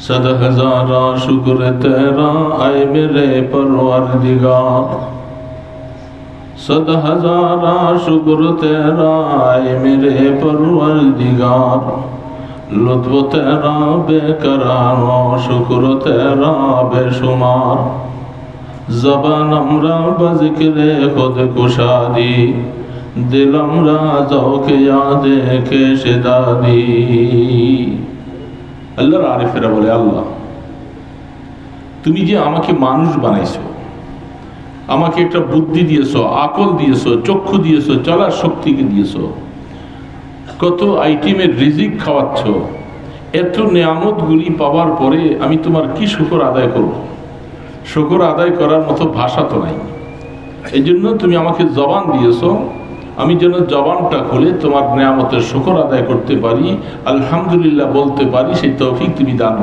सद हजारा शुक्र तेरा आए मेरे परवरदिगार, सद हजारा शुक्र तेरा आए मेरे परवरदिगार, लुत्फ तेरा बेकरार शुक्र तेरा बेशुमार, ज़बान हमरा बज़िक्रे खुद कुशादी, दिल हमरा ज़ौक़ यादे के शिदादी। আল্লাহর আরিফেরা বলে, আল্লাহ তুমি যে আমাকে মানুষ বানাইছো, আমাকে একটা বুদ্ধি দিয়েছো, আকল দিয়েছো, চক্ষু দিয়েছো, চলার শক্তিকে দিয়েছো, কত আইটেমের রিজিক খাওয়াচ্ছ, এত নেয়ামতগুলি পাওয়ার পরে আমি তোমার কি শুকর আদায় করব? শুকর আদায় করার মতো ভাষা তো নাই। এই জন্য তুমি আমাকে জবান দিয়েছো, আমি যেন জবানটা খুলে তোমার নেয়ামতের শুকর আদায় করতে পারি, আলহামদুলিল্লাহ বলতে পারি, সেই তৌফিক তুমি দান করো।